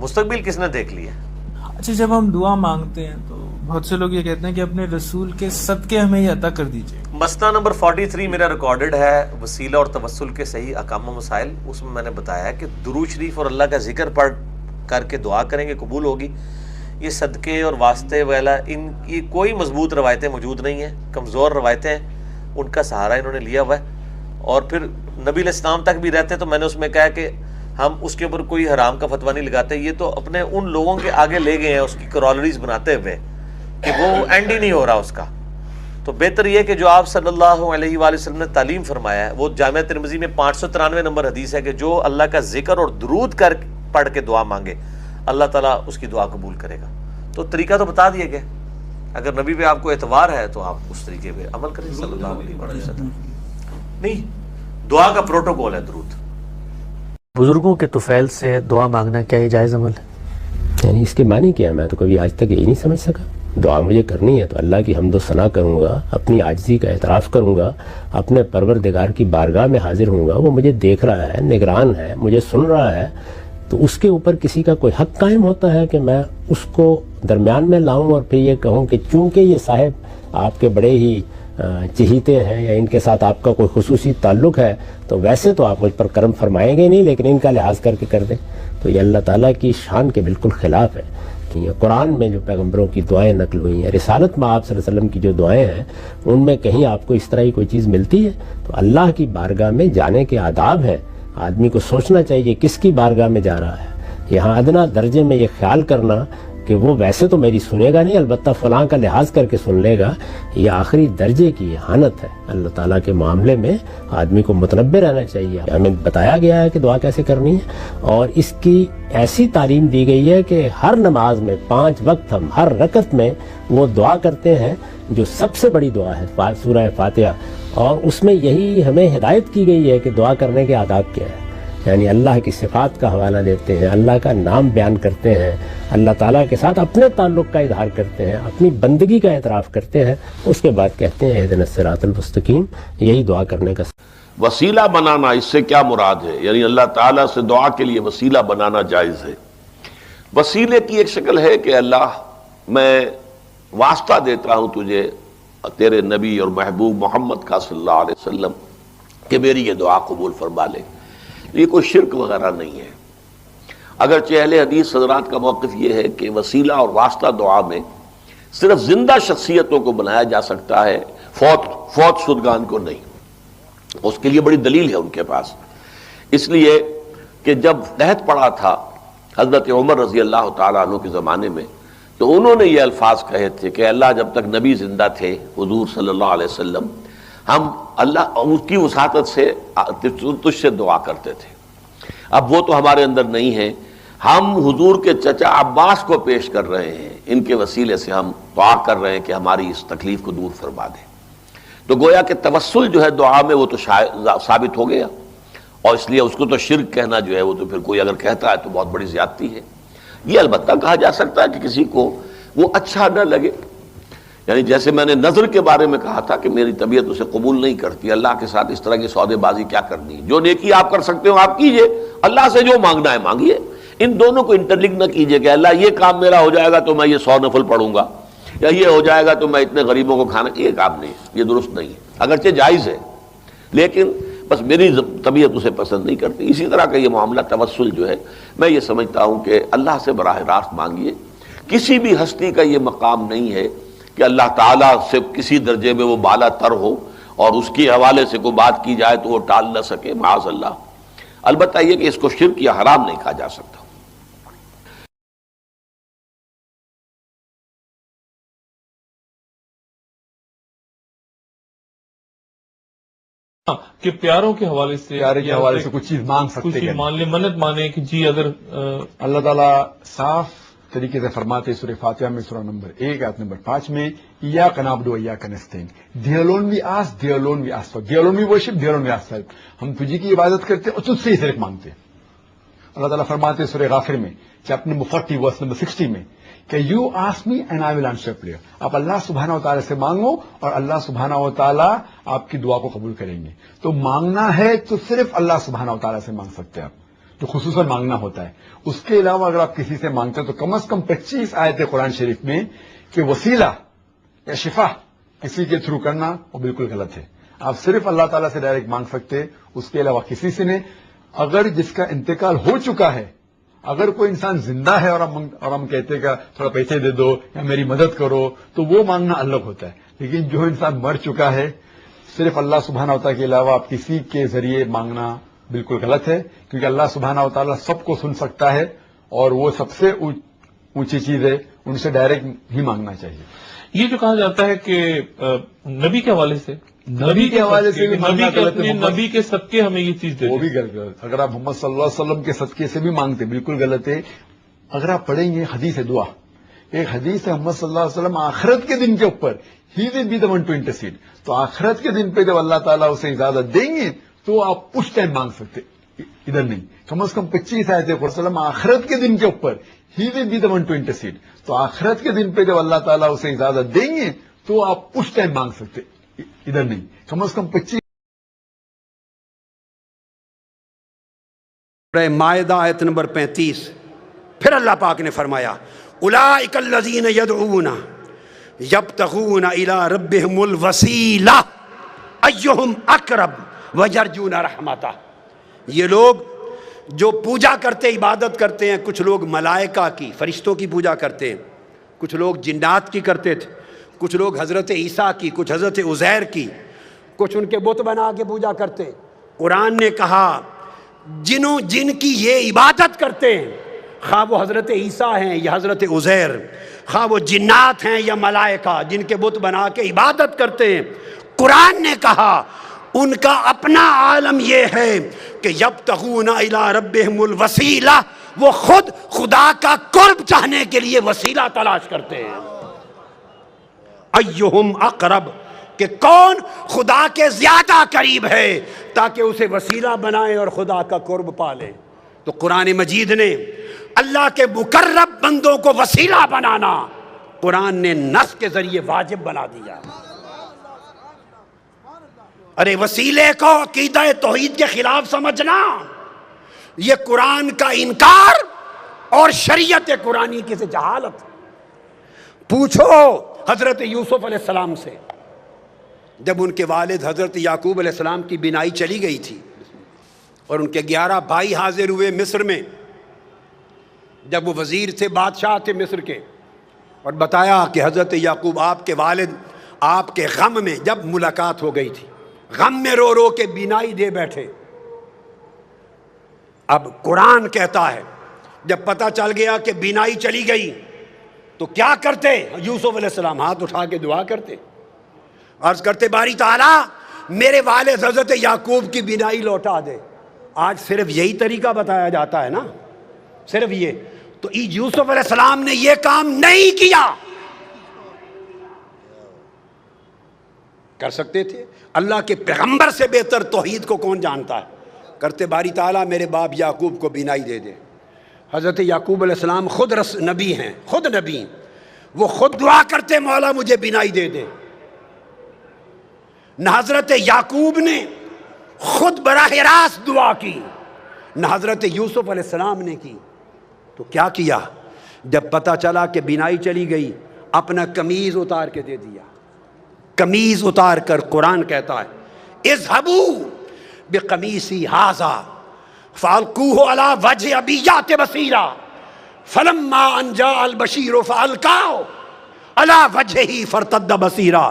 مستقبل کس نے دیکھ لی ہے؟ اچھا، جب ہم دعا مانگتے ہیں تو بہت سے لوگ یہ کہتے ہیں کہ اپنے رسول کے صدقے ہمیں یہ عطا کر دیجیے. مسئلہ نمبر 43 میرا ریکارڈڈ ہے، وسیلہ اور توسل کے صحیح احکام و مسائل. اس میں نے بتایا ہے کہ درود شریف اور اللہ کا ذکر پڑھ کر کے دعا کریں گے قبول ہوگی. یہ صدقے اور واسطے وغیرہ ان کی کوئی مضبوط روایتیں موجود نہیں ہیں، کمزور روایتیں ہیں، ان کا سہارا انہوں نے لیا ہوا ہے. اور پھر نبی علیہ السلام تک بھی رہتے ہیں تو میں نے اس میں کہا کہ ہم اس کے اوپر کوئی حرام کا فتویٰ نہیں لگاتے. یہ تو اپنے ان لوگوں کے آگے لے گئے ہیں اس کی کرالریز بناتے ہوئے کہ وہ اینڈ ہی نہیں ہو رہا اس کا. تو بہتر یہ کہ جو آپ صلی اللہ علیہ وآلہ وسلم نے تعلیم فرمایا ہے وہ جامعہ ترمذی میں 593 نمبر حدیث ہے کہ جو اللہ کا ذکر اور درود کر پڑھ کے دعا مانگے اللہ تعالیٰ اس کی دعا قبول کرے گا. تو طریقہ تو بتا دیا گیا، اگر نبی پہ آپ کو اعتبار ہے تو آپ اس طریقے پہ عمل کریں صلی اللہ علیہ وسلم. نہیں، دعا کا پروٹوکول ہے درود. بزرگوں کے طفیل سے دعا مانگنا کیا یہ جائز عمل ہے؟ یعنی اس کے معنی کیا ہے؟ میں تو کبھی آج تک یہی نہیں سمجھ سکا. دعا مجھے کرنی ہے تو اللہ کی حمد و ثنا کروں گا، اپنی عاجزی کا اعتراف کروں گا، اپنے پروردگار کی بارگاہ میں حاضر ہوں گا. وہ مجھے دیکھ رہا ہے، نگران ہے، مجھے سن رہا ہے. تو اس کے اوپر کسی کا کوئی حق قائم ہوتا ہے کہ میں اس کو درمیان میں لاؤں اور پھر یہ کہوں کہ چونکہ یہ صاحب آپ کے بڑے ہی چہیتے ہیں یا ان کے ساتھ آپ کا کوئی خصوصی تعلق ہے تو ویسے تو آپ مجھ پر کرم فرمائیں گے نہیں، لیکن ان کا لحاظ کر کے کر دیں. تو یہ اللہ تعالیٰ کی شان کے بالکل خلاف ہے. یہ قرآن میں جو پیغمبروں کی دعائیں نقل ہوئی ہیں، رسالت میں آپ صلی اللہ علیہ وسلم کی جو دعائیں ہیں، ان میں کہیں آپ کو اس طرح کی کوئی چیز ملتی ہے؟ تو اللہ کی بارگاہ میں جانے کے آداب ہیں. آدمی کو سوچنا چاہیے کس کی بارگاہ میں جا رہا ہے. یہاں ادنا درجے میں یہ خیال کرنا کہ وہ ویسے تو میری سنے گا نہیں، البتہ فلاں کا لحاظ کر کے سن لے گا، یہ آخری درجے کی اہانت ہے. اللہ تعالیٰ کے معاملے میں آدمی کو متنبہ رہنا چاہیے. ہمیں بتایا گیا ہے کہ دعا کیسے کرنی ہے، اور اس کی ایسی تعلیم دی گئی ہے کہ ہر نماز میں 5 وقت ہم ہر رکعت میں وہ دعا کرتے ہیں جو سب سے بڑی دعا ہے، سورہ فاتحہ. اور اس میں یہی ہمیں ہدایت کی گئی ہے کہ دعا کرنے کے آداب کیا ہے. یعنی اللہ کی صفات کا حوالہ دیتے ہیں، اللہ کا نام بیان کرتے ہیں، اللہ تعالیٰ کے ساتھ اپنے تعلق کا اظہار کرتے ہیں، اپنی بندگی کا اعتراف کرتے ہیں. اس کے بعد کہتے ہیں اہدنا الصراط المستقیم. یہی دعا کرنے کا وسیلہ بنانا، اس سے کیا مراد ہے؟ یعنی اللہ تعالیٰ سے دعا کے لیے وسیلہ بنانا جائز ہے. وسیلے کی ایک شکل ہے کہ اللہ میں واسطہ دیتا ہوں تجھے تیرے نبی اور محبوب محمد کا صلی اللہ علیہ وسلم کہ میری یہ دعا قبول فرما لے. یہ کوئی شرک وغیرہ نہیں ہے. اگرچہ اہل حدیث حضرات کا موقف یہ ہے کہ وسیلہ اور واسطہ دعا میں صرف زندہ شخصیتوں کو بنایا جا سکتا ہے، فوت شدگان کو نہیں. اس کے لیے بڑی دلیل ہے ان کے پاس. اس لیے کہ جب قحط پڑا تھا حضرت عمر رضی اللہ تعالیٰ عنہ کے زمانے میں، تو انہوں نے یہ الفاظ کہے تھے کہ اللہ جب تک نبی زندہ تھے حضور صلی اللہ علیہ وسلم، ہم اللہ اس کی وساطت سے تجھ سے دعا کرتے تھے. اب وہ تو ہمارے اندر نہیں ہے، ہم حضور کے چچا عباس کو پیش کر رہے ہیں، ان کے وسیلے سے ہم دعا کر رہے ہیں کہ ہماری اس تکلیف کو دور فرما دیں. تو گویا کہ توسل جو ہے دعا میں وہ تو ثابت ہو گیا، اور اس لیے اس کو تو شرک کہنا جو ہے وہ تو پھر کوئی اگر کہتا ہے تو بہت بڑی زیادتی ہے. یہ البتہ کہا جا سکتا ہے کہ کسی کو وہ اچھا نہ لگے. یعنی جیسے میں نے نظر کے بارے میں کہا تھا کہ میری طبیعت اسے قبول نہیں کرتی، اللہ کے ساتھ اس طرح کی سودے بازی کیا کرنی. جو نیکی آپ کر سکتے ہو آپ کیجئے، اللہ سے جو مانگنا ہے مانگیے. ان دونوں کو انٹرلنک نہ کیجئے کہ اللہ یہ کام میرا ہو جائے گا تو میں یہ 100 نفل پڑھوں گا، یا یہ ہو جائے گا تو میں اتنے غریبوں کو کھانا. یہ کام نہیں، یہ درست نہیں ہے. اگرچہ جائز ہے لیکن بس میری طبیعت اسے پسند نہیں کرتی. اسی طرح کا یہ معاملہ توسل جو ہے میں یہ سمجھتا ہوں کہ اللہ سے براہ راست مانگیے. کسی بھی ہستی کا یہ مقام نہیں ہے کہ اللہ تعالیٰ سے کسی درجے میں وہ بالا تر ہو اور اس کے حوالے سے کوئی بات کی جائے تو وہ ٹال نہ سکے، معاذ اللہ. البتہ یہ کہ اس کو شرک یا حرام نہیں کہا جا سکتا. کہ پیاروں کے حوالے سے، پیارے کے حوالے سے کچھ چیز مانگ سکتے کچھ ہیں، مان لیں، منت مانے کہ جی اگر اللہ تعالیٰ صاف طریقے سے فرماتے سورہ فاتحہ میں سورہ نمبر 1 آیت نمبر 5 میں ایاک نعبد و ایاک نستعین، دی alone we ask, the alone we ask for, the alone we worship, the alone we ask help. ہم تجھی کی عبادت کرتے اور تجھ سے ہی صرف مانگتے ہیں. اللہ تعالیٰ فرماتے سورہ غافر میں چیپٹر نمبر 40 ورس نمبر 60 میں کہ you ask me and I will answer your prayer. آپ اللہ سبحانہ و تعالیٰ سے مانگو اور اللہ سبحانہ و تعالیٰ آپ کی دعا کو قبول کریں گے. تو مانگنا ہے تو صرف اللہ سبحانہ و تعالیٰ سے مانگ سکتے ہیں آپ. جو خصوصاً مانگنا ہوتا ہے. اس کے علاوہ اگر آپ کسی سے مانگتے ہیں تو کم از کم 25 آیت قرآن شریف میں کہ وسیلہ یا شفا کسی کے تھرو کرنا وہ بالکل غلط ہے. آپ صرف اللہ تعالیٰ سے ڈائریکٹ مانگ سکتے، اس کے علاوہ کسی سے نہیں. اگر جس کا انتقال ہو چکا ہے، اگر کوئی انسان زندہ ہے اور ہم کہتے کہ تھوڑا پیسے دے دو یا میری مدد کرو تو وہ مانگنا الگ ہوتا ہے. لیکن جو انسان مر چکا ہے، صرف اللہ سبحانہ و تعالیٰ کے علاوہ آپ کسی کے ذریعے مانگنا بالکل غلط ہے، کیونکہ اللہ سبحانہ و تعالیٰ سب کو سن سکتا ہے اور وہ سب سے اونچی چیز ہے، ان سے ڈائریکٹ ہی مانگنا چاہیے. یہ جو کہا جاتا ہے کہ نبی کے حوالے سے نبی کے حوالے سے بھی مانگنا غلط ہے. نبی کے صدقے ہمیں یہ چیز دے وہ بھی غلط ہے. اگر آپ محمد صلی اللہ علیہ وسلم کے صدقے سے بھی مانگتے بالکل غلط ہے. اگر آپ پڑھیں گے حدیث دعا، ایک حدیث ہے محمد صلی اللہ علیہ وسلم آخرت کے دن کے اوپر ہی will be the one to intercede. تو آخرت کے دن پہ جب اللہ تعالیٰ اسے اجازت دیں گے تو آپ اس ٹائم مانگ سکتے، ادھر نہیں. کم از کم 25 آیت وسلم آخرت کے دن کے اوپر ہی will be the one to intercede. تو آخرت کے دن پہ جب اللہ تعالیٰ اسے اجازت دیں گے تو آپ اس ٹائم مانگ سکتے، ادھر نہیں. کم از کم 25. مائدہ آیت نمبر 35. پھر اللہ پاک نے فرمایا اولئک الذین یدعون یبتغون الی ربہم الوسیلہ ایہم اقرب ویرجون رحمتہ. یہ لوگ جو پوجا کرتے، عبادت کرتے ہیں، کچھ لوگ ملائکہ کی، فرشتوں کی پوجا کرتے ہیں، کچھ لوگ جنات کی کرتے تھے، کچھ لوگ حضرت عیسیٰ کی، کچھ حضرت عزیر کی، کچھ ان کے بت بنا کے پوجا کرتے. قرآن نے کہا جن کی یہ عبادت کرتے ہیں، خواہ وہ حضرت عیسیٰ ہیں یا حضرت عزیر، خواہ وہ جنات ہیں یا ملائکہ جن کے بت بنا کے عبادت کرتے ہیں، قرآن نے کہا ان کا اپنا عالم یہ ہے کہ یبتغون الی ربہم الوسیلہ، وہ خود خدا کا قرب چاہنے کے لیے وسیلہ تلاش کرتے ہیں. ایہم اقرب، کہ کون خدا کے زیادہ قریب ہے تاکہ اسے وسیلہ بنائے اور خدا کا قرب پالے. تو قرآن مجید نے اللہ کے مقرب بندوں کو وسیلہ بنانا قرآن نے نص کے ذریعے واجب بنا دیا. ارے وسیلے کو عقیدہ توحید کے خلاف سمجھنا یہ قرآن کا انکار اور شریعت قرآنی کی سے جہالت. پوچھو حضرت یوسف علیہ السلام سے، جب ان کے والد حضرت یعقوب علیہ السلام کی بینائی چلی گئی تھی اور ان کے 11 بھائی حاضر ہوئے مصر میں، جب وہ وزیر تھے، بادشاہ تھے مصر کے، اور بتایا کہ حضرت یعقوب آپ کے والد آپ کے غم میں، جب ملاقات ہو گئی تھی، غم میں رو رو کے بینائی دے بیٹھے. اب قرآن کہتا ہے جب پتہ چل گیا کہ بینائی چلی گئی تو کیا کرتے؟ یوسف علیہ السلام ہاتھ اٹھا کے دعا کرتے، عرض کرتے باری تعالیٰ میرے والد حضرت یعقوب کی بینائی لوٹا دے. آج صرف یہی طریقہ بتایا جاتا ہے نا، صرف یہ. تو یوسف علیہ السلام نے یہ کام نہیں کیا، کر سکتے تھے. اللہ کے پیغمبر سے بہتر توحید کو کون جانتا ہے؟ کرتے باری تعالیٰ میرے باپ یعقوب کو بینائی دے دے. حضرت یعقوب علیہ السلام خود نبی ہیں، خود نبی، وہ خود دعا کرتے مولا مجھے بینائی دے دے. نہ حضرت یعقوب نے خود براہ راست دعا کی، نہ حضرت یوسف علیہ السلام نے کی. تو کیا کیا؟ جب پتہ چلا کہ بینائی چلی گئی، اپنا قمیض اتار کے دے دیا. قمیض اتار کر قرآن کہتا ہے اذهبوا بقمیصی ھذا فالقوه علی وجه ابیات بصیرا فلما ان جاء البشیر فالقاه علی وجهه فارتد بصیرا.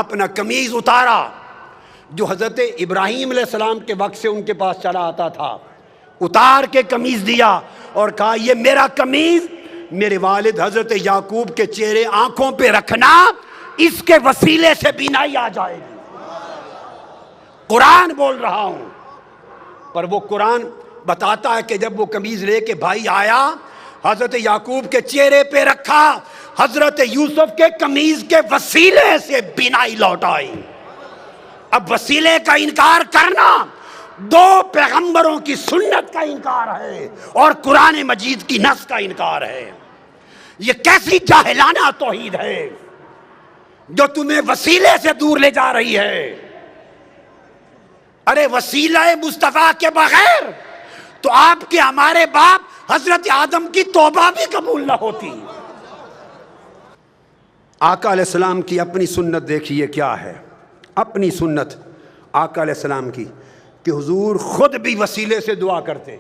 اپنا قمیض اتارا جو حضرت ابراہیم علیہ السلام کے وقت سے ان کے پاس چلا آتا تھا، اتار کے قمیض دیا اور کہا یہ میرا قمیض میرے والد حضرت یعقوب کے چہرے آنکھوں پہ رکھنا، اس کے وسیلے سے بینائی آ جائے گی. قرآن بول رہا ہوں. پر وہ قرآن بتاتا ہے کہ جب وہ قمیض لے کے بھائی آیا، حضرت یعقوب کے چہرے پہ رکھا، حضرت یوسف کے قمیض کے وسیلے سے بینائی لوٹ آئی. اب وسیلے کا انکار کرنا دو پیغمبروں کی سنت کا انکار ہے اور قرآن مجید کی نص کا انکار ہے. یہ کیسی جاہلانہ توحید ہے جو تمہیں وسیلے سے دور لے جا رہی ہے. ارے وسیلہ مصطفیٰ کے بغیر تو آپ کے ہمارے باپ حضرت آدم کی توبہ بھی قبول نہ ہوتی. آقا علیہ السلام کی اپنی سنت دیکھیے کیا ہے. اپنی سنت آقا علیہ السلام کی کہ حضور خود بھی وسیلے سے دعا کرتے.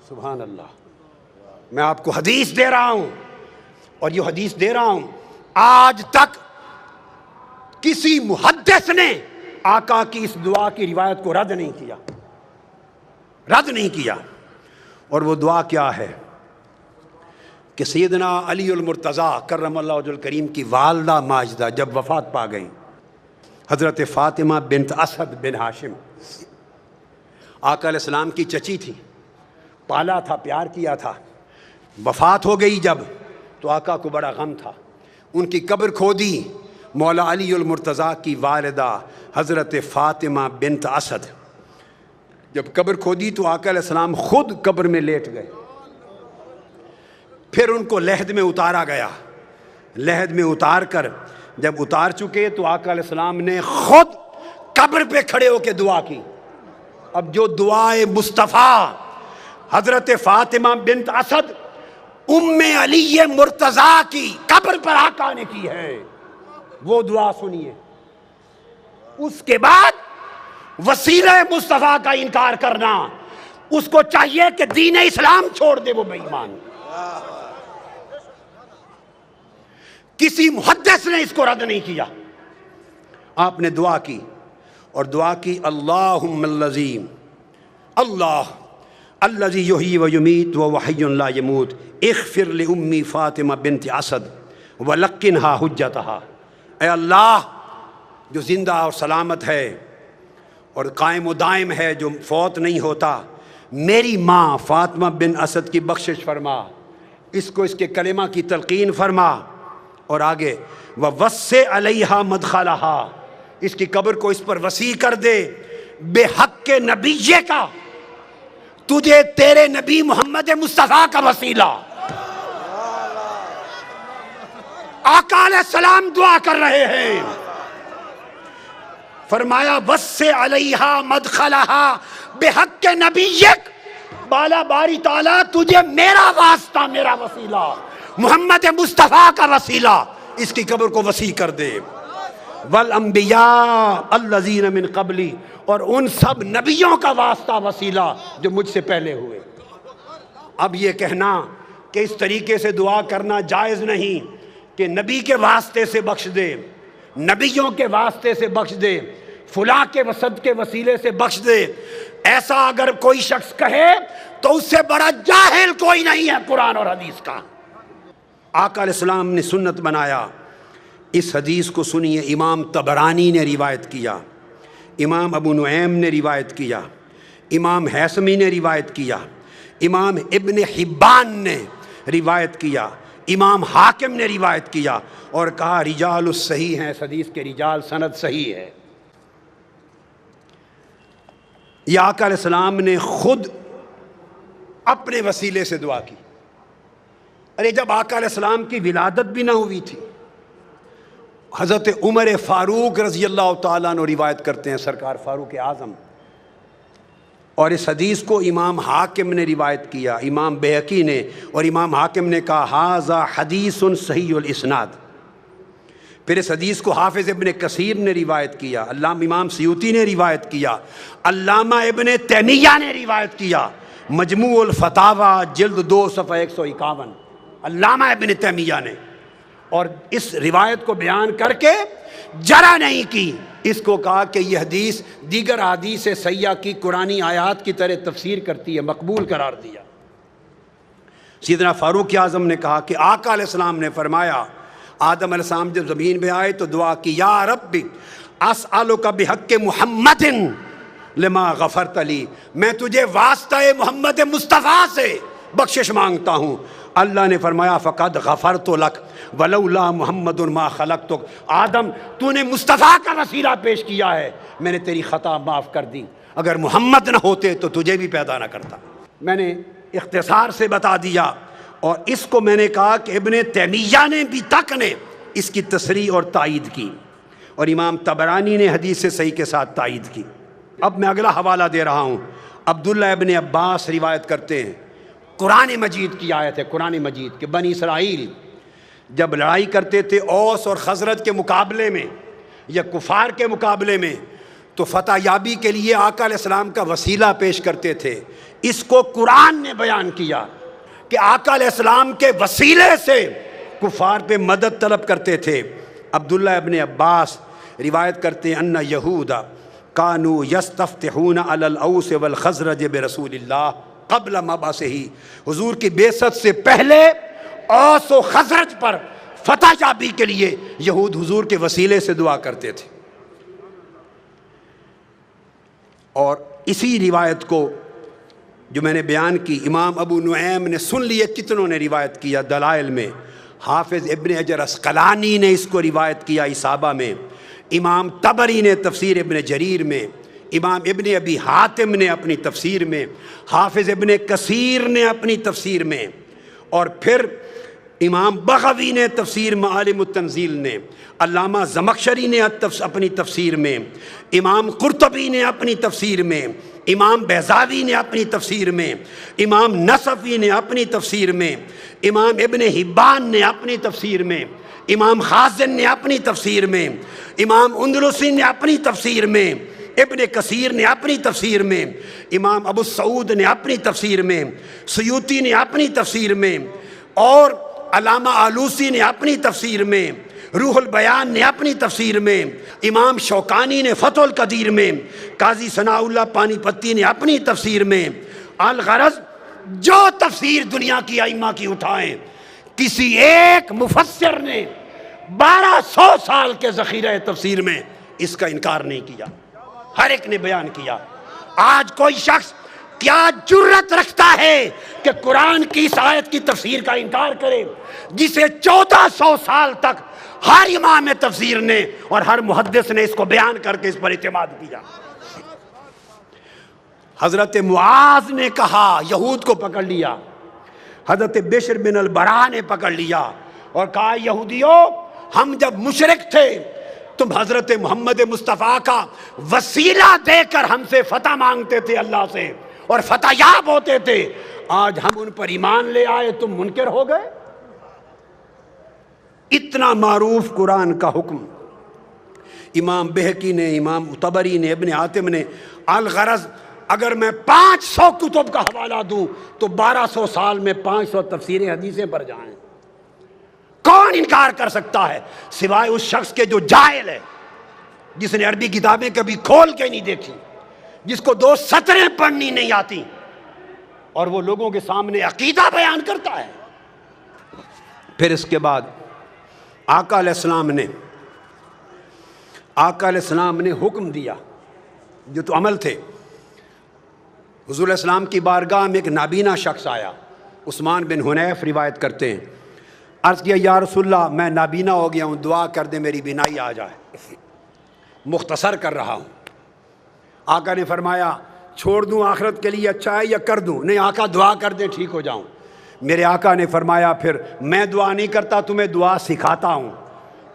سبحان اللہ. میں آپ کو حدیث دے رہا ہوں، اور یہ حدیث دے رہا ہوں، آج تک کسی محدث نے آقا کی اس دعا کی روایت کو رد نہیں کیا، رد نہیں کیا. اور وہ دعا کیا ہے کہ سیدنا علی المرتضیٰ کرم اللہ وجہ الکریم کی والدہ ماجدہ جب وفات پا گئیں، حضرت فاطمہ بنت اسد بن ہاشم آقا علیہ السلام کی چچی تھی، پالا تھا، پیار کیا تھا. وفات ہو گئی جب تو آقا کو بڑا غم تھا. ان کی قبر کھودی. مولا علی المرتضیٰ کی والدہ حضرت فاطمہ بنت اسد جب قبر کھودی تو آقا علیہ السلام خود قبر میں لیٹ گئے. پھر ان کو لحد میں اتارا گیا. لحد میں اتار کر جب اتار چکے تو آقا علیہ السلام نے خود قبر پہ کھڑے ہو کے دعا کی. اب جو دعائے مصطفیٰ حضرت فاطمہ بنت اسد ام علی مرتضیٰ کی قبر پر آقا نے کی ہے، وہ دعا سنیے. اس کے بعد وسیلہ مصطفیٰ کا انکار کرنا، اس کو چاہیے کہ دین اسلام چھوڑ دے، وہ بے ایمان. کسی محدث نے اس کو رد نہیں کیا. آپ نے دعا کی، اور دعا کی اللہم اللذیم اللہ الذی یحیی و یمیت و حی لا یموت اغفر لأمی فاطمہ بنت اسد ولقنہا حجتہا. اے اللہ جو زندہ اور سلامت ہے اور قائم و دائم ہے، جو فوت نہیں ہوتا، میری ماں فاطمہ بن اسد کی بخشش فرما، اس کو اس کے کلمہ کی تلقین فرما. اور آگے وَوَسِّعْ عَلَيْهَا مَدْخَلَهَا، اس کی قبر کو اس پر وسیع کر دے. بے حق کے نبی کا، تجھے تیرے نبی محمد مصطفیٰ کا وسیلہ. آقا علیہ السلام دعا کر رہے ہیں، فرمایا وَسِّعْ عَلَيْهَا مَدْخَلَهَا بِحَقِّ نَبِيِّكَ، بالا باری تعالیٰ تجھے میرا واسطہ، میرا وسیلہ، محمد مصطفیٰ کا وسیلہ، اس کی قبر کو وسیع کر دے. والانبیاء الذین من قبلی، اور ان سب نبیوں کا واسطہ، وسیلہ جو مجھ سے پہلے ہوئے. اب یہ کہنا کہ اس طریقے سے دعا کرنا جائز نہیں کہ نبی کے واسطے سے بخش دے، نبیوں کے واسطے سے بخش دے، فلاں کے وسط کے وسیلے سے بخش دے، ایسا اگر کوئی شخص کہے تو اس سے بڑا جاہل کوئی نہیں ہے قرآن اور حدیث کا. آقا علیہ السلام نے سنت بنایا. اس حدیث کو سنیے، امام طبرانی نے روایت کیا، امام ابو نعیم نے روایت کیا، امام حیثمی نے روایت کیا، امام ابن حبان نے روایت کیا، امام حاکم نے روایت کیا، اور کہا رجال الصحیح ہیں، اس حدیث کے رجال سند صحیح ہے. یہ آقا علیہ السلام نے خود اپنے وسیلے سے دعا کی. ارے جب آقا علیہ السلام کی ولادت بھی نہ ہوئی تھی، حضرت عمر فاروق رضی اللہ تعالیٰ عنہ روایت کرتے ہیں، سرکار فاروق اعظم، اور اس حدیث کو امام حاکم نے روایت کیا، امام بہقی نے، اور امام حاکم نے کہا ھذا حدیث صحیح الاسناد. پھر اس حدیث کو حافظ ابن کثیر نے روایت کیا، علامہ امام سیوطی نے روایت کیا، علامہ ابن تیمیہ نے روایت کیا، مجموع الفتاوی جلد 2 صفحہ 151، علامہ ابن تیمیہ نے. اور اس روایت کو بیان کر کے جرا نہیں کی، اس کو کہا کہ یہ حدیث دیگر احادیث صحیحہ کی قرآنی آیات کی طرح تفسیر کرتی ہے، مقبول قرار دیا. سیدنا فاروق اعظم نے کہا کہ آقا علیہ السلام نے فرمایا، آدم علیہ السلام جب زمین پہ آئے تو دعا کی، یا رب اسألک بحق محمد لما غفرت لی، میں تجھے واسطہ محمد مصطفیٰ سے بخشش مانگتا ہوں. اللہ نے فرمایا فقد غفرت لک ولولا محمد ما خلقتک، آدم تو نے مصطفیٰ کا وسیلہ پیش کیا ہے، میں نے تیری خطا معاف کر دی، اگر محمد نہ ہوتے تو تجھے بھی پیدا نہ کرتا. میں نے اختصار سے بتا دیا، اور اس کو میں نے کہا کہ ابن تیمیہ نے بھی تک نے اس کی تصریح اور تائید کی، اور امام طبرانی نے حدیث سے صحیح کے ساتھ تائید کی. اب میں اگلا حوالہ دے رہا ہوں. عبداللہ ابن عباس روایت کرتے ہیں، قرآن مجید کی آیت ہے، قرآن مجید کہ بنی اسرائیل جب لڑائی کرتے تھے اوس اور خزرج کے مقابلے میں یا کفار کے مقابلے میں، تو فتح یابی کے لیے آقا علیہ السلام کا وسیلہ پیش کرتے تھے۔ اس کو قرآن نے بیان کیا کہ آقا علیہ السلام کے وسیلے سے کفار پہ مدد طلب کرتے تھے۔ عبداللہ ابن عباس روایت کرتے ہیں ان یہودا کانوا یستفتحون علی الاوس والخزرج برسول اللہ قبل مبعثہ، حضور کی بعثت سے پہلے اوس و خزرج پر فتح یابی کے لیے یہود حضور کے وسیلے سے دعا کرتے تھے۔ اور اسی روایت کو جو میں نے بیان کی امام ابو نعیم نے سن لیے، کتنوں نے روایت کیا دلائل میں، حافظ ابن حجر عسقلانی نے اس کو روایت کیا اصابہ میں، امام طبری نے تفسیر ابن جریر میں، امام ابن ابی حاتم نے اپنی تفسیر میں، حافظ ابن کثیر نے اپنی تفسیر میں، اور پھر امام بغوی نے تفسیر معالم التنزیل نے، علامہ زمخشری نے اپنی تفسیر میں، امام قرطبی نے اپنی تفسیر میں، امام بیضاوی نے اپنی تفسیر میں، امام نصفی نے اپنی تفسیر میں، امام ابن حبان نے اپنی تفسیر میں، امام خازن نے اپنی تفسیر میں، امام اندلسی نے اپنی تفسیر میں، ابن کثیر نے اپنی تفسیر میں، امام ابو سعود نے اپنی تفسیر میں، سیوطی نے اپنی تفسیر میں، اور علامہ آلوسی نے اپنی تفسیر میں، روح البیان نے اپنی تفسیر میں، امام شوکانی نے فتح القدیر میں، قاضی ثناء اللہ پانی پتی نے اپنی تفسیر میں۔ الغرض جو تفسیر دنیا کی ائمہ کی اٹھائیں، کسی ایک مفسر نے 1200 سال کے ذخیرہ تفسیر میں اس کا انکار نہیں کیا، ہر ایک نے بیان کیا۔ آج کوئی شخص کیا جرت رکھتا ہے کہ قرآن کی اس آیت کی تفسیر کا انکار کرے جسے 1400 سال تک ہر امام تفسیر نے اور ہر محدث نے اس کو بیان کر کے اس پر اعتماد کیا۔ حضرت معاذ نے کہا، یہود کو پکڑ لیا، حضرت بشر بن البراء نے پکڑ لیا اور کہا یہودیوں ہم جب مشرک تھے تم حضرت محمد مصطفیٰ کا وسیلہ دے کر ہم سے فتح مانگتے تھے اللہ سے اور فتح یاب ہوتے تھے، آج ہم ان پر ایمان لے آئے تم منکر ہو گئے۔ اتنا معروف قرآن کا حکم امام بہقی نے، امام طبری نے، ابن حاتم نے۔ الغرض اگر میں 500 کتب کا حوالہ دوں تو 1200 سال میں 500 تفسیریں حدیثیں پر جائیں۔ کون انکار کر سکتا ہے سوائے اس شخص کے جو جاہل ہے، جس نے عربی کتابیں کبھی کھول کے نہیں دیکھی، جس کو 2 سطریں پڑھنی نہیں آتی اور وہ لوگوں کے سامنے عقیدہ بیان کرتا ہے۔ پھر اس کے بعد آقا علیہ السلام نے حکم دیا، جو تو عمل تھے۔ حضور علیہ السلام کی بارگاہ میں ایک نابینا شخص آیا، عثمان بن حنیف روایت کرتے ہیں، عرض کیا یا رسول اللہ میں نابینا ہو گیا ہوں، دعا کر دیں میری بینائی آ جائے۔ مختصر کر رہا ہوں۔ آقا نے فرمایا چھوڑ دوں آخرت کے لیے اچھا ہے یا کر دوں؟ نہیں آقا دعا کر دیں ٹھیک ہو جاؤں۔ میرے آقا نے فرمایا پھر میں دعا نہیں کرتا، تمہیں دعا سکھاتا ہوں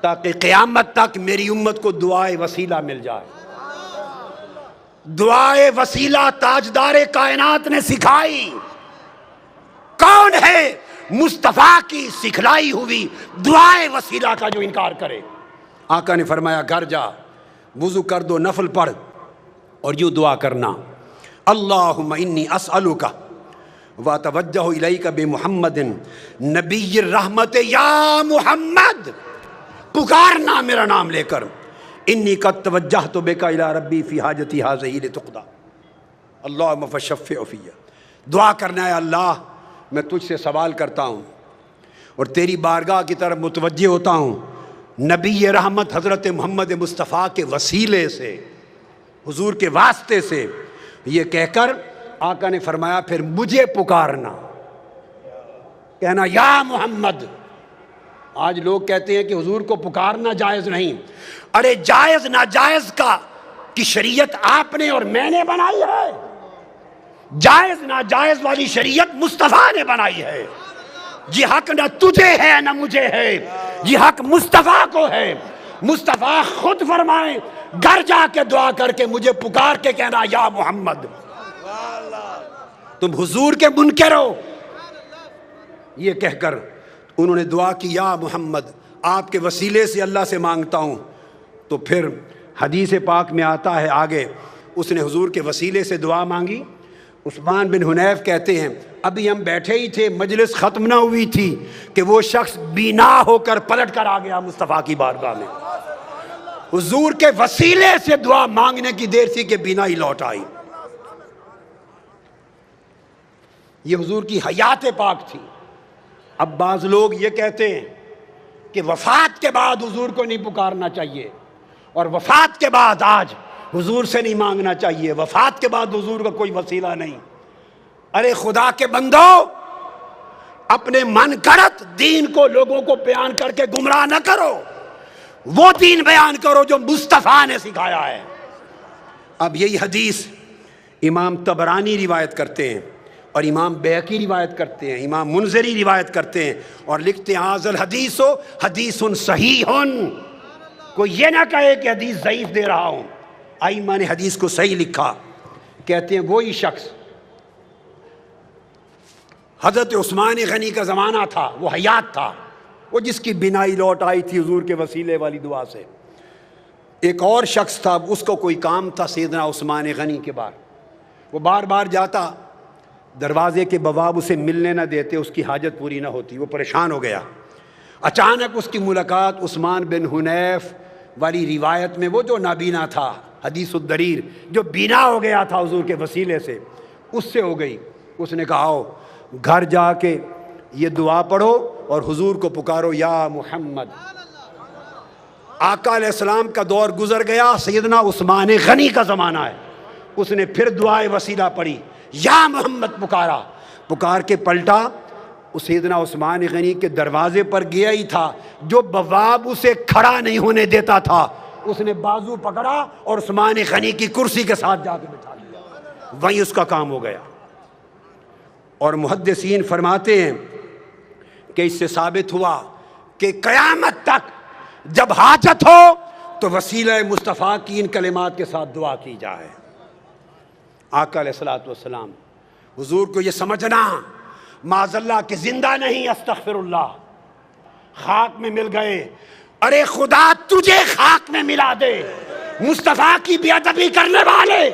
تاکہ قیامت تک میری امت کو دعائے وسیلہ مل جائے۔ دعائے وسیلہ تاجدار کائنات نے سکھائی۔ کون ہے مصطفیٰ کی سکھلائی ہوئی دعائے وسیلہ کا جو انکار کرے؟ آقا نے فرمایا گھر جا، وضو کر دو، نفل پڑھ اور یوں دعا کرنا، اللہم انی اسألک واتوجہ الیک بمحمد نبی الرحمت، یا محمد پکارنا میرا نام لے کر، انی قد توجہت بک الی ربی فی حاجتی ہذہ لتقضی، اللہم فشفع فی، دعا کرنا ہے اللہ میں تجھ سے سوال کرتا ہوں اور تیری بارگاہ کی طرف متوجہ ہوتا ہوں، نبی رحمت حضرت محمد مصطفیٰ کے وسیلے سے، حضور کے واسطے سے، یہ کہہ کر آقا نے فرمایا پھر مجھے پکارنا، کہنا یا محمد۔ آج لوگ کہتے ہیں کہ حضور کو پکارنا جائز نہیں۔ ارے جائز ناجائز کی شریعت آپ نے اور میں نے بنائی ہے، جائز ناجائز والی شریعت مصطفیٰ نے بنائی ہے۔ یہ حق نہ تجھے ہے نہ مجھے ہے، یہ حق مصطفیٰ کو ہے۔ مصطفیٰ خود فرمائیں گھر جا کے دعا کر کے مجھے پکار کے کہنا یا محمد۔ تم حضور کے منکر ہو. یہ کہہ کر انہوں نے دعا کی یا محمد آپ کے وسیلے سے اللہ سے مانگتا ہوں. تو پھر حدیث پاک میں آتا ہے آگے اس نے حضور کے وسیلے سے دعا مانگی. عثمان بن حنیف کہتے ہیں ابھی ہم بیٹھے ہی تھے, مجلس ختم نہ ہوئی تھی کہ وہ شخص بینا ہو کر پلٹ کر آ گیا مصطفیٰ کی بارگاہ میں. حضور کے وسیلے سے دعا مانگنے کی دیر تھی کہ بینا ہی لوٹ آئی. یہ حضور کی حیات پاک تھی. اب بعض لوگ یہ کہتے ہیں کہ وفات کے بعد حضور کو نہیں پکارنا چاہیے, اور وفات کے بعد آج حضور سے نہیں مانگنا چاہیے, وفات کے بعد حضور کا کوئی وسیلہ نہیں. ارے خدا کے بندو, اپنے من گھڑت دین کو لوگوں کو بیان کر کے گمراہ نہ کرو, وہ دین بیان کرو جو مصطفیٰ نے سکھایا ہے. اب یہی حدیث امام طبرانی روایت کرتے ہیں, اور امام بیہقی روایت کرتے ہیں, امام منذری روایت کرتے ہیں, اور لکھتے ہیں ھذا الحدیث حدیث صحیح. کوئی یہ نہ کہے کہ حدیث ضعیف دے رہا ہوں. ائمہ نے حدیث کو صحیح لکھا. کہتے ہیں وہی شخص حضرت عثمان غنی کا زمانہ تھا, وہ حیات تھا, وہ جس کی بینائی لوٹ آئی تھی حضور کے وسیلے والی دعا سے. ایک اور شخص تھا, اس کو کوئی کام تھا سیدنا عثمان غنی کے بار. وہ بار بار جاتا, دروازے کے بواب اسے ملنے نہ دیتے, اس کی حاجت پوری نہ ہوتی. وہ پریشان ہو گیا. اچانک اس کی ملاقات عثمان بن حنیف والی روایت میں, وہ جو نابینا تھا, حدیث الدریر, جو بینا ہو گیا تھا حضور کے وسیلے سے, اس سے ہو گئی. اس نے کہا آؤ گھر جا کے یہ دعا پڑھو اور حضور کو پکارو یا محمد. آقا علیہ السلام کا دور گزر گیا, سیدنا عثمان غنی کا زمانہ ہے. اس نے پھر دعائے وسیلہ پڑھی, یا محمد پکارا. پکار کے پلٹا, سیدنا عثمان غنی کے دروازے پر گیا ہی تھا, جو بواب اسے کھڑا نہیں ہونے دیتا تھا, اس نے بازو پکڑا اور عثمان غنی کی کرسی کے ساتھ جا کے بٹھا لیا. وہیں اس کا کام ہو گیا. اور محدثین فرماتے ہیں کہ اس سے ثابت ہوا کہ قیامت تک جب حاجت ہو تو وسیلہ مصطفیٰ کی ان کلمات کے ساتھ دعا کی جائے. آقا علیہ الصلوۃ والسلام حضور کو یہ سمجھنا معاذ اللہ کہ زندہ نہیں, استغفر اللہ, خاک میں مل گئے. ارے خدا تجھے خاک میں ملا دے. مصطفیٰ کی بے ادبی کرنے والے,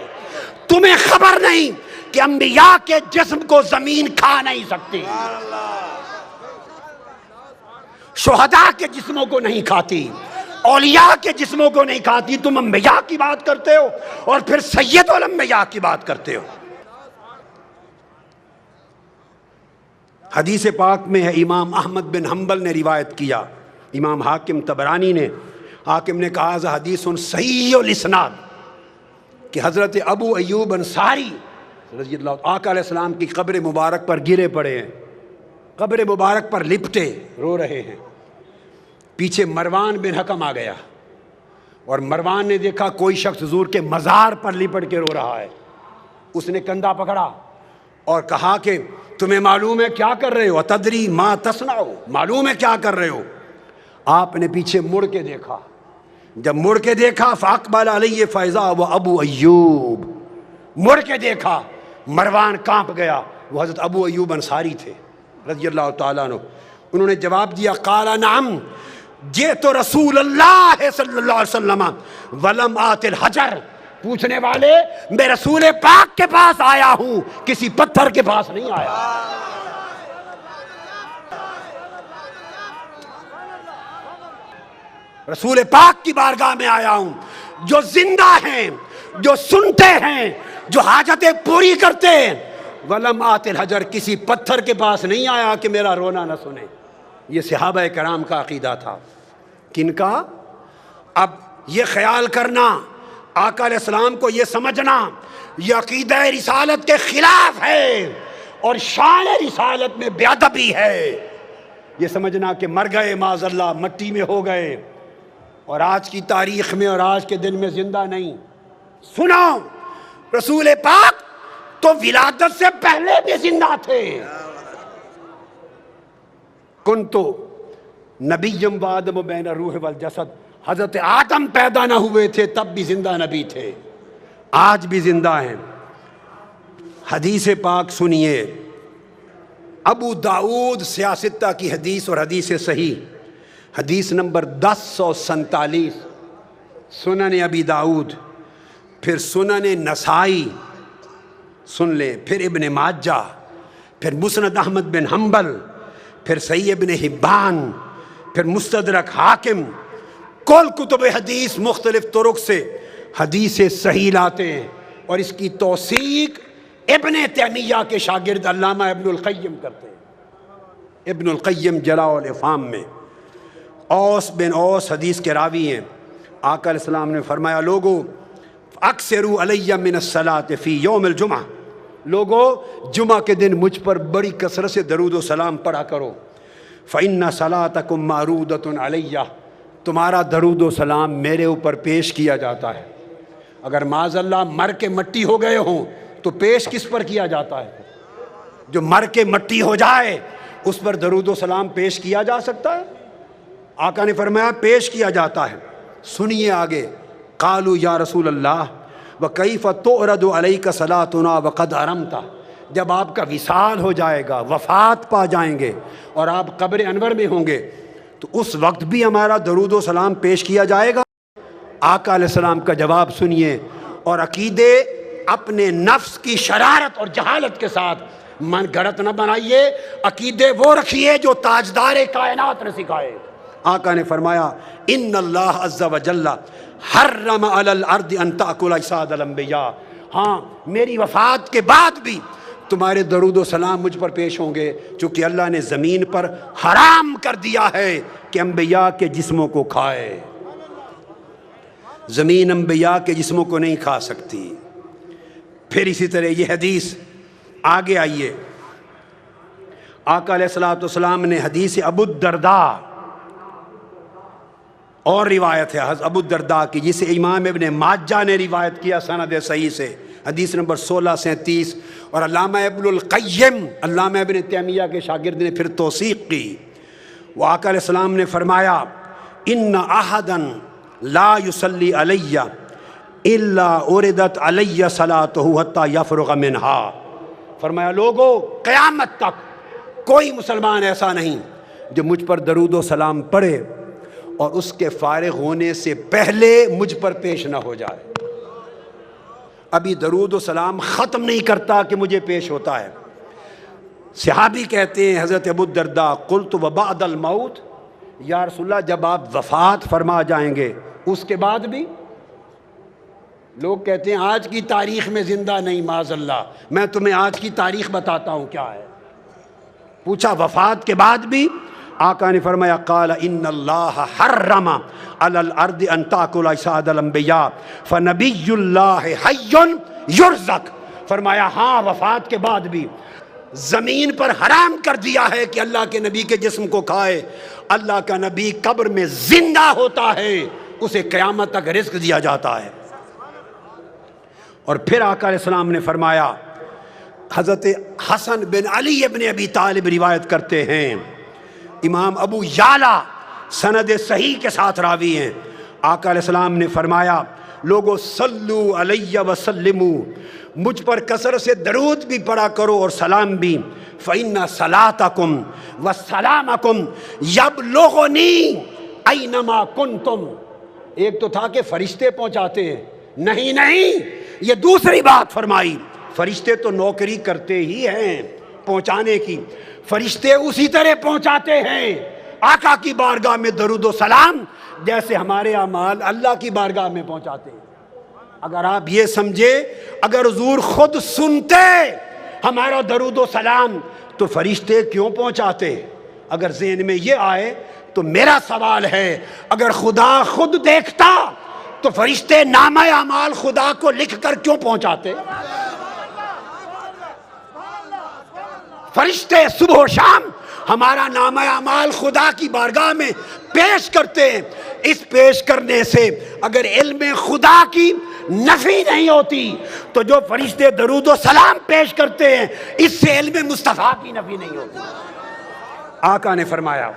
تمہیں خبر نہیں کہ انبیاء کے جسم کو زمین کھا نہیں سکتی, شہداء کے جسموں کو نہیں کھاتی, اولیاء کے جسموں کو نہیں کھاتی. تم انبیاء کی بات کرتے ہو اور پھر سید الانبیاء کی بات کرتے ہو. حدیث پاک میں ہے, امام احمد بن حنبل نے روایت کیا, امام حاکم طبرانی نے, حاکم نے کہا ذا حدیث صحیح الاسناد, کہ حضرت ابو ایوب انصاری رضی اللہ آقا علیہ السلام کی قبر مبارک پر گرے پڑے ہیں, قبر مبارک پر لپٹے رو رہے ہیں. پیچھے مروان بن حکم آ گیا, اور مروان نے دیکھا کوئی شخص حضور کے مزار پر لپٹ کے رو رہا ہے. اس نے کندھا پکڑا اور کہا کہ تمہیں معلوم ہے کیا کر رہے ہو, تدری ما تصنع, معلوم ہے کیا کر رہے ہو. آپ نے پیچھے مڑ کے دیکھا, جب مڑ کے دیکھا فاقبل علیہ فیضا و ابو ایوب, مڑ کے دیکھا مروان کانپ گیا, وہ حضرت ابو ایوب انصاری تھے رضی اللہ تعالیٰ عنہ. انہوں نے جواب دیا قال نعم جئت رسول اللہ صلی اللہ علیہ وسلم ولم آت الحجر. پوچھنے والے, میں رسول پاک کے پاس آیا ہوں, کسی پتھر کے پاس نہیں آیا. رسول پاک کی بارگاہ میں آیا ہوں, جو زندہ ہیں, جو سنتے ہیں, جو حاجتیں پوری کرتے ہیں. ولم آت الحجر, کسی پتھر کے پاس نہیں آیا کہ میرا رونا نہ سنے. یہ صحابہ کرام کا عقیدہ تھا. کن کا؟ اب یہ خیال کرنا, آقا علیہ السلام کو یہ سمجھنا یہ عقیدہ رسالت کے خلاف ہے اور شان رسالت میں بے ادبی ہے. یہ سمجھنا کہ مر گئے معاذ اللہ, مٹی میں ہو گئے, اور آج کی تاریخ میں اور آج کے دن میں زندہ نہیں. سنو, رسول پاک تو ولادت سے پہلے بھی زندہ تھے. کنتو نبیم و آدم بین الروح والجسد, حضرت آدم پیدا نہ ہوئے تھے تب بھی زندہ نبی تھے, آج بھی زندہ ہیں. حدیث پاک سنیے، ابو داؤد سیاستہ کی حدیث اور حدیث صحیح، حدیث نمبر 1047، سنن ابی داؤد، پھر سنن نسائی سن لیں، پھر ابن ماجہ، پھر مسند احمد بن حنبل، پھر صحیح ابن حبان، پھر مستدرک حاکم، کل کتب حدیث مختلف طرق سے حدیث صحیح لاتے ہیں، اور اس کی توثیق ابن تیمیہ کے شاگرد علامہ ابن القیم کرتے ہیں۔ ابن القیم جلاء الافہام میں اوس بن اوس حدیث کے راوی ہیں۔ آقا علیہ السلام نے فرمایا، لوگو اکثروا علی من الصلاۃ فی یوم الجمعہ، لوگو جمعہ کے دن مجھ پر بڑی کثرت سے درود و سلام پڑھا کرو، فإن صلاتکم معروضۃ علیہ، تمہارا درود و سلام میرے اوپر پیش کیا جاتا ہے۔ اگر معاذ اللہ مر کے مٹی ہو گئے ہوں تو پیش کس پر کیا جاتا ہے؟ جو مر کے مٹی ہو جائے اس پر درود و سلام پیش کیا جا سکتا ہے؟ آقا نے فرمایا پیش کیا جاتا ہے۔ سنیے آگے، قالوا یا رسول اللہ وکیف تعرض علیک صلاتنا وقد ارمت، جب آپ کا وصال ہو جائے گا، وفات پا جائیں گے اور آپ قبر انور میں ہوں گے تو اس وقت بھی ہمارا درود و سلام پیش کیا جائے گا؟ آقا علیہ السلام کا جواب سنیے، اور عقیدے اپنے نفس کی شرارت اور جہالت کے ساتھ من گھڑت نہ بنائیے، عقیدے وہ رکھیے جو تاجدار کائنات نے سکھائے۔ آقا نے فرمایا، ان اللہ عز و جل حرم علی الارض ان تاکل اجساد الانبیاء، ہاں میری وفات کے بعد بھی تمہارے درود و سلام مجھ پر پیش ہوں گے، چونکہ اللہ نے زمین پر حرام کر دیا ہے کہ انبیاء کے جسموں کو کھائے، زمین انبیاء کے جسموں کو نہیں کھا سکتی۔ پھر اسی طرح یہ حدیث آگے آئیے، آقا علیہ السلام نے حدیث ابو الدرداء اور روایت ہے ابو الدرداء کی، جسے امام ابن ماجہ نے روایت کیا سند صحیح سے، حدیث نمبر 1637، اور علامہ ابن القیم، علامہ ابن تیمیہ کے شاگرد نے پھر توثیق کی۔ وہ آقا علیہ السلام نے فرمایا، ان احدا لا یصلی علی الا اوردت علی صلاتہ حتی یفرغ منہا، فرمایا لوگو قیامت تک کوئی مسلمان ایسا نہیں جو مجھ پر درود و سلام پڑھے اور اس کے فارغ ہونے سے پہلے مجھ پر پیش نہ ہو جائے۔ ابھی درود و سلام ختم نہیں کرتا کہ مجھے پیش ہوتا ہے۔ صحابی کہتے ہیں حضرت ابو الدرداء، قلت وبعد الموت، یا رسول اللہ جب آپ وفات فرما جائیں گے اس کے بعد بھی؟ لوگ کہتے ہیں آج کی تاریخ میں زندہ نہیں، معاذ اللہ، میں تمہیں آج کی تاریخ بتاتا ہوں کیا ہے۔ پوچھا وفات کے بعد بھی؟ آقا نے فرمایا، قال ان اللہ حرم علی الارض ان تاکل اجساد الانبیاء فنبی اللہ حی یرزق، فرمایا ہاں وفات کے بعد بھی زمین پر حرام کر دیا ہے کہ اللہ کے نبی کے جسم کو کھائے، اللہ کا نبی قبر میں زندہ ہوتا ہے، اسے قیامت تک رزق دیا جاتا ہے۔ اور پھر آقا علیہ السلام نے فرمایا، حضرت حسن بن علی ابن ابی طالب روایت کرتے ہیں، امام ابو یعلا سند صحیح کے ساتھ راوی ہیں، آقا علیہ السلام نے فرمایا، لوگو صلو علیہ وسلمو، مجھ پر کثرت سے درود بھی پڑھا کرو اور سلام بھی، فإن صلاتکم وسلامکم یبلغنی اینما کنتم۔ ایک تو تھا کہ فرشتے پہنچاتے ہیں، نہیں یہ دوسری بات فرمائی، فرشتے تو نوکری کرتے ہی ہیں پہنچانے کی، فرشتے اسی طرح پہنچاتے ہیں آقا کی بارگاہ میں درود و سلام جیسے ہمارے اعمال اللہ کی بارگاہ میں پہنچاتے ہیں۔ اگر آپ یہ سمجھے اگر حضور خود سنتے ہمارا درود و سلام تو فرشتے کیوں پہنچاتے؟ اگر ذہن میں یہ آئے تو میرا سوال ہے، اگر خدا خود دیکھتا تو فرشتے نامہ اعمال خدا کو لکھ کر کیوں پہنچاتے؟ فرشتے صبح و شام ہمارا نامہ اعمال خدا کی بارگاہ میں پیش کرتے ہیں۔ اس پیش کرنے سے اگر علم خدا کی نفی نہیں ہوتی تو جو فرشتے درود و سلام پیش کرتے ہیں اس سے علم مصطفیٰ کی نفی نہیں ہوتی۔ آقا نے فرمایا،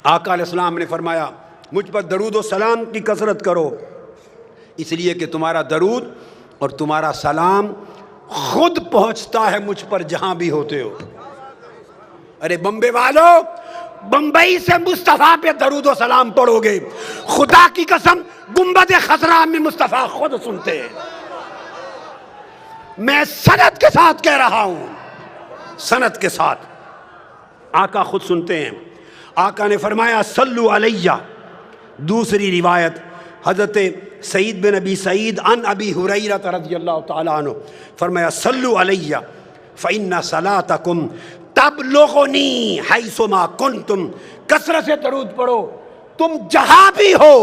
آقا علیہ السلام نے فرمایا، مجھ پر درود و سلام کی کثرت کرو، اس لیے کہ تمہارا درود اور تمہارا سلام خود پہنچتا ہے مجھ پر جہاں بھی ہوتے ہو. ارے بمبے والو، بمبئی سے مصطفیٰ پہ درود و سلام پڑھو گے، خدا کی قسم گنبد خضرا میں مصطفیٰ خود سنتے ہیں. میں سند کے ساتھ کہہ رہا ہوں، سند کے ساتھ آقا خود سنتے ہیں. آقا نے فرمایا صلو علیہ. دوسری روایت حضرت سعید بن ابی سعید عن ابی ہریرہ رضی اللہ تعالیٰ عنہ فرمایا صلو علیہ فإن صلاتکم تبلغنی حیثما کنتم. کثرت سے درود پڑھو، تم جہاں بھی ہو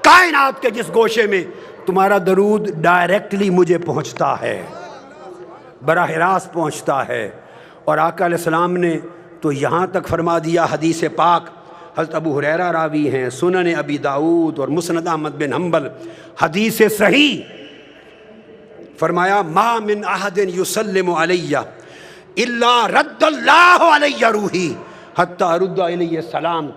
کائنات کے جس گوشے میں، تمہارا درود ڈائریکٹلی مجھے پہنچتا ہے، براہ راست پہنچتا ہے. اور آقا علیہ السلام نے تو یہاں تک فرما دیا، حدیث پاک حضرت ابو ہریرہ راوی ہیں، سنن ابی داؤد اور مسند احمد بن حنبل، حدیث صحیح، فرمایا ما من احد یسلم علیہ الا رد اللہ علیہ روحی حتی رد علیہ السلام.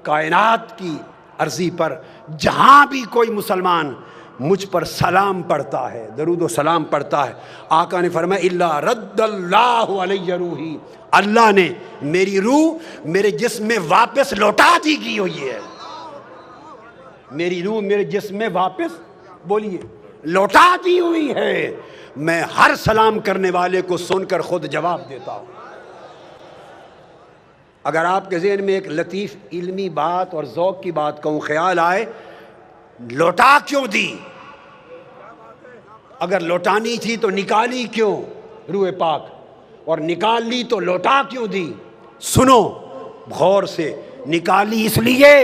کائنات کی عرضی پر جہاں بھی کوئی مسلمان مجھ پر سلام پڑھتا ہے، درود و سلام پڑھتا ہے، آقا نے فرمایا الا رد اللہ علیہ روحی، اللہ نے میری روح میرے جسم میں واپس لوٹا دی گئی ہوئی ہے. میری روح میرے جسم میں واپس بولیے لوٹا دی ہوئی ہے. میں ہر سلام کرنے والے کو سن کر خود جواب دیتا ہوں. اگر آپ کے ذہن میں ایک لطیف علمی بات اور ذوق کی بات کہوں، خیال آئے لوٹا کیوں دی؟ اگر لوٹانی تھی تو نکالی کیوں روح پاک، اور نکال لی تو لوٹا کیوں دی؟ سنو غور سے، نکالی اس لیے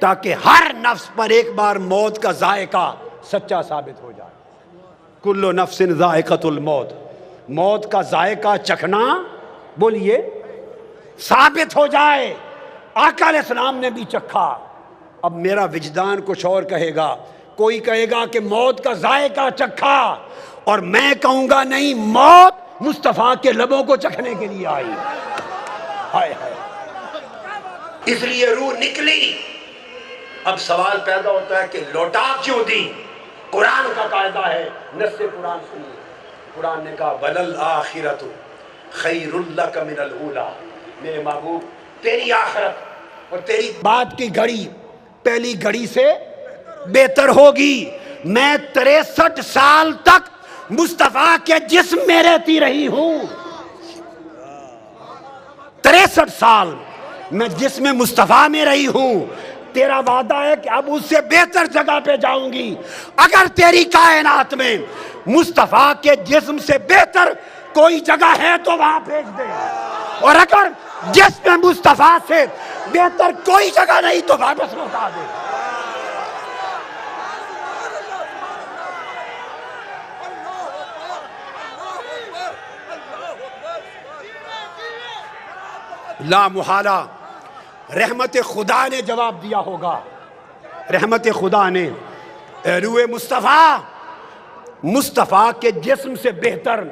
تاکہ ہر نفس پر ایک بار موت کا ذائقہ سچا ثابت ہو جائے. کل نفس ذائقۃ الموت، موت کا ذائقہ چکھنا بولیے ثابت ہو جائے. آقا علیہ السلام نے بھی چکھا. اب میرا وجدان کچھ اور کہے گا، کوئی کہے گا کہ موت کا ذائقہ چکھا، اور میں کہوں گا نہیں، موت مصطفیٰ کے لبوں کو چکھنے کے لیے آئی. ہائے ہائے، اس لیے روح نکلی. اب سوال پیدا ہوتا ہے کہ لوٹا کیوں دی؟ قرآن کا قاعدہ ہے، نص قرآن سنیے. قرآن نے کہا وَلَلْآخِرَةُ خَيْرٌ لَكَ مِنَ الْأُولَىٰ. میرے محبوب تیری آخرت اور تیری بات کی گھڑی پہلی گھڑی سے بہتر ہوگی. میں 63 سال تک مصطفیٰ کے جسم میں رہتی رہی ہوں. 63 سال میں جسم مصطفیٰ میں رہی ہوں. تیرا وعدہ ہے کہ اب اس سے بہتر جگہ پہ جاؤں گی. اگر تیری کائنات میں مصطفیٰ کے جسم سے بہتر کوئی جگہ ہے تو وہاں بھیج دے، اور اگر جسم مصطفیٰ سے بہتر کوئی جگہ نہیں تو واپس لوٹا دے. لا محالہ رحمت خدا نے جواب دیا ہوگا. رحمت خدا نے روح مصطفیٰ، مصطفیٰ کے جسم سے بہتر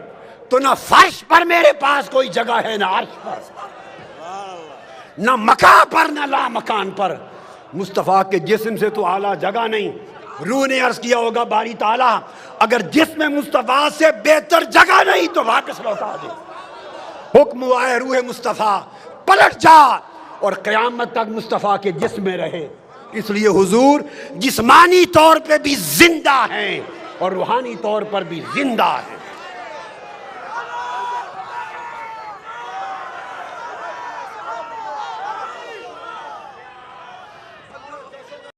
تو نہ فرش پر میرے پاس کوئی جگہ ہے، نہ عرش پر، نہ مکان پر، نہ لا مکان پر. مصطفیٰ کے جسم سے تو اعلیٰ جگہ نہیں. روح نے عرض کیا ہوگا باری تعالیٰ اگر جسم مصطفیٰ سے بہتر جگہ نہیں تو واپس لوٹا دے. حکم ہوا ہے روح مصطفیٰ پلٹ جا اور قیامت تک مصطفیٰ کے جسم میں رہے. اس لیے حضور جسمانی طور پہ بھی زندہ ہیں اور روحانی طور پر بھی زندہ ہیں.